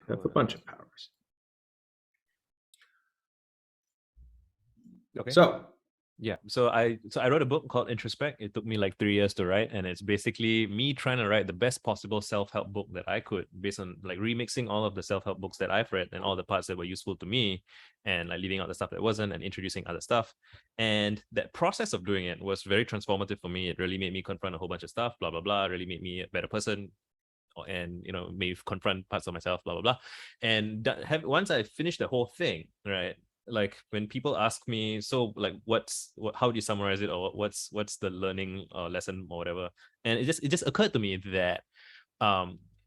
have a bunch of powers. Okay. So Yeah, so I wrote a book called Introspect. It took me like 3 years to write, and it's basically me trying to write the best possible self-help book that I could, based on like remixing all of the self-help books that I've read and all the parts that were useful to me, and like leaving out the stuff that wasn't, and introducing other stuff. And that process of doing it was very transformative for me. It really made me confront a whole bunch of stuff, blah blah blah. It really made me a better person, and maybe confront parts of myself, blah blah blah. And once I finished the whole thing, right, like when people ask me, so like how do you summarize it, or what's the learning or lesson or whatever, and it just occurred to me that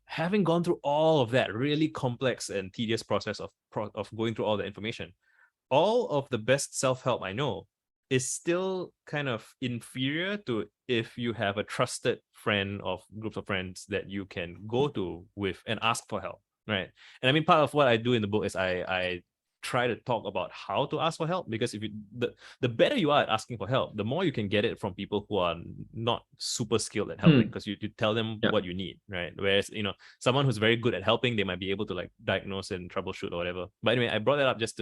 having gone through all of that really complex and tedious process of going through all the information, all of the best self-help I know is still kind of inferior to if you have a trusted friend of groups of friends that you can go to with and ask for help, right? And I mean, part of what I do in the book is I try to talk about how to ask for help, because if you the better you are at asking for help, the more you can get it from people who are not super skilled at helping, because you tell them what you need, right? Whereas someone who's very good at helping, they might be able to like diagnose and troubleshoot or whatever. But anyway, I brought that up just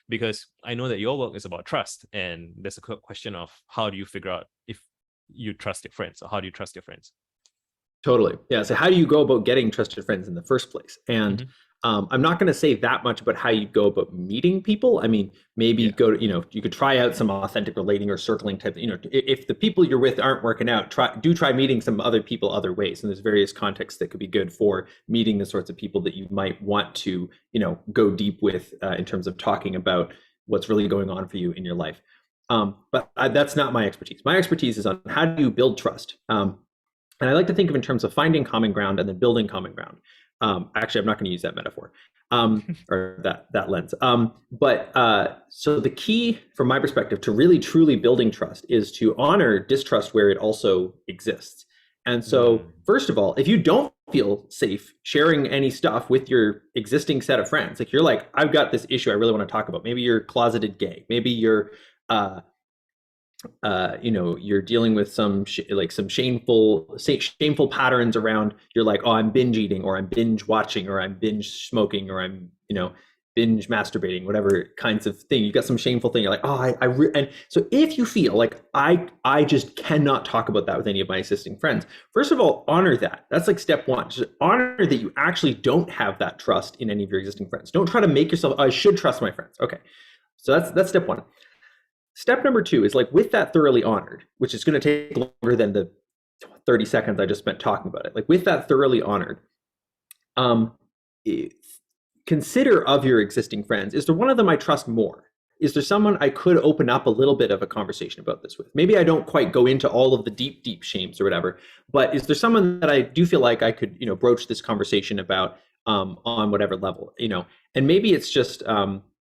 because I know that your work is about trust, and there's a question of how do you figure out if you trust your friends, or how do you trust your friends? Totally. Yeah. So how do you go about getting trusted friends in the first place? And I'm not going to say that much about how you go about meeting people. I mean, maybe you could try out some authentic relating or circling type. If the people you're with aren't working out, try meeting some other people other ways. And there's various contexts that could be good for meeting the sorts of people that you might want to, go deep with in terms of talking about what's really going on for you in your life. But that's not my expertise. My expertise is on how do you build trust. And I like to think of in terms of finding common ground and then building common ground. Actually, I'm not going to use that metaphor or that lens. So the key, from my perspective, to really truly building trust is to honor distrust where it also exists. And so, first of all, if you don't feel safe sharing any stuff with your existing set of friends, like you're like, I've got this issue I really want to talk about. Maybe you're closeted gay. Maybe you're you're dealing with some shameful patterns around, you're like, oh, I'm binge eating, or I'm binge watching, or I'm binge smoking, or I'm binge masturbating, whatever kinds of thing. You got some shameful thing, you're like, oh, and so if you feel like I just cannot talk about that with any of my existing friends, first of all, honor that. That's like step one. Just honor that you actually don't have that trust in any of your existing friends. Don't try to make yourself, oh, I should trust my friends. Okay, so that's step one. Step number two is, like, with that thoroughly honored, which is going to take longer than the 30 seconds I just spent talking about it. Like, with that thoroughly honored, consider of your existing friends, is there one of them I trust more? Is there someone I could open up a little bit of a conversation about this with? Maybe I don't quite go into all of the deep shames or whatever, but is there someone that I do feel like I could, broach this conversation about on whatever level, and maybe it's just,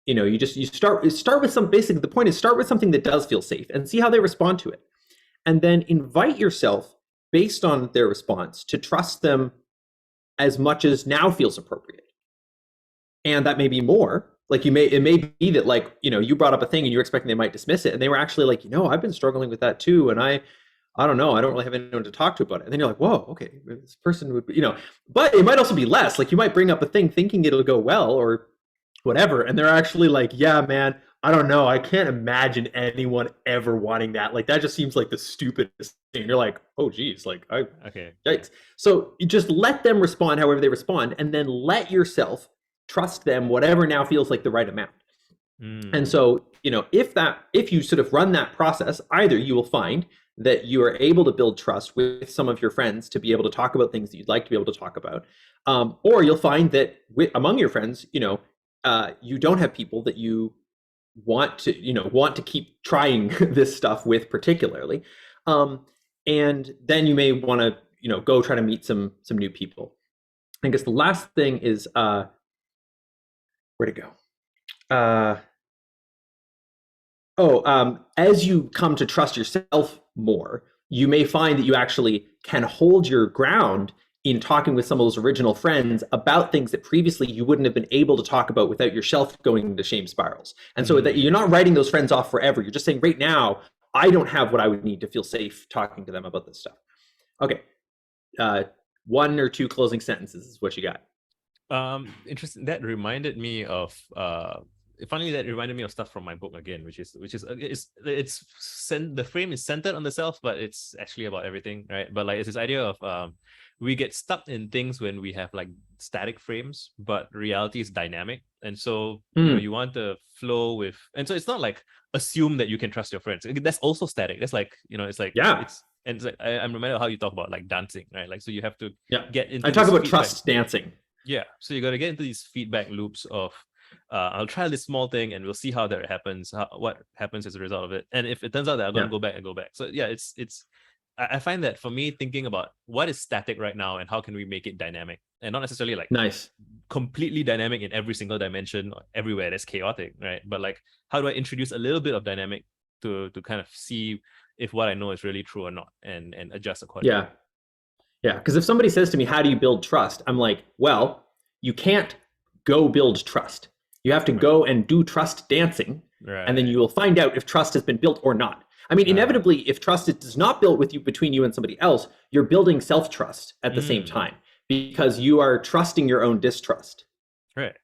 you start with some, basically the point is start with something that does feel safe and see how they respond to it. And then invite yourself, based on their response, to trust them as much as now feels appropriate. And that may be more. Like, it may be that, like, you brought up a thing and you're expecting they might dismiss it, and they were actually like, I've been struggling with that too, and I don't know, I don't really have anyone to talk to about it. And then you're like, whoa, okay, this person would, but it might also be less. Like, you might bring up a thing thinking it'll go well or whatever, and they're actually like, yeah, man, I don't know, I can't imagine anyone ever wanting that. Like, that just seems like the stupidest thing. And you're like, oh geez, like, yikes. So you just let them respond however they respond, and then let yourself trust them whatever now feels like the right amount. And so, if you sort of run that process, either you will find that you are able to build trust with some of your friends to be able to talk about things that you'd like to be able to talk about, or you'll find that among your friends, you don't have people that you want to keep trying this stuff with particularly, and then you may want to go try to meet some new people. I guess the last thing is where to go. As you come to trust yourself more, you may find that you actually can hold your ground in talking with some of those original friends about things that previously you wouldn't have been able to talk about without yourself going into shame spirals. And so that you're not writing those friends off forever. You're just saying, right now, I don't have what I would need to feel safe talking to them about this stuff. Okay. One or two closing sentences is what you got. Interesting. That reminded me of finally that reminded me of stuff from my book again, which is the frame is centered on the self, but it's actually about everything, right? But like it's this idea of we get stuck in things when we have like static frames, but reality is dynamic. And so you want to flow with, and so it's not like assume that you can trust your friends. That's also static. That's like, it's like Yeah. it's and it's like I'm reminded of how you talk about like dancing, right? Like so you have to Yeah. get into I talk this about feedback. trust dancing. Yeah, so you got to get into these feedback loops of I'll try this small thing and we'll see how that happens, what happens as a result of it. And if it turns out that I'm going to go back and go back. So yeah, it's I find that for me, thinking about what is static right now and how can we make it dynamic, and not necessarily like Nice. completely dynamic in every single dimension everywhere that's chaotic, right? But like how do I introduce a little bit of dynamic to kind of see if what I know is really true or not, and adjust accordingly. Yeah. Yeah, because if somebody says to me, how do you build trust? I'm like, well, you can't go build trust. You have to go and do trust dancing, and then you will find out if trust has been built or not. I mean, inevitably, if trust is not built with you between you and somebody else, you're building self-trust at the same time because you are trusting your own distrust. Right.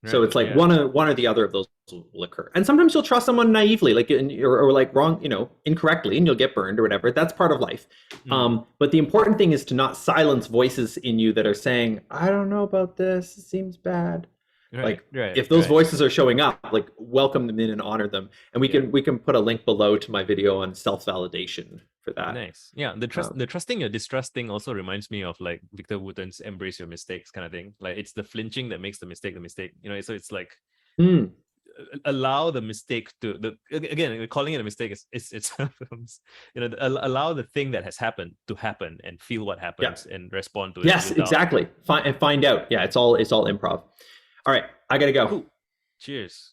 So it's like one or the other of those will occur. And sometimes you'll trust someone naively, like or like wrong, incorrectly, and you'll get burned or whatever. That's part of life. But the important thing is to not silence voices in you that are saying, "I don't know about this. It seems bad." If those voices are showing up, like welcome them in and honor them. And we can put a link below to my video on self-validation for that. Nice. Yeah, the trusting your distrust thing also reminds me of like Victor Wooten's embrace your mistakes kind of thing. Like it's the flinching that makes the mistake. So it's like allow the mistake again, calling it a mistake it's allow the thing that has happened to happen and feel what happens and respond to it. Yes, exactly. Find out. Yeah, it's all improv. All right, I gotta go. Cool. Cheers.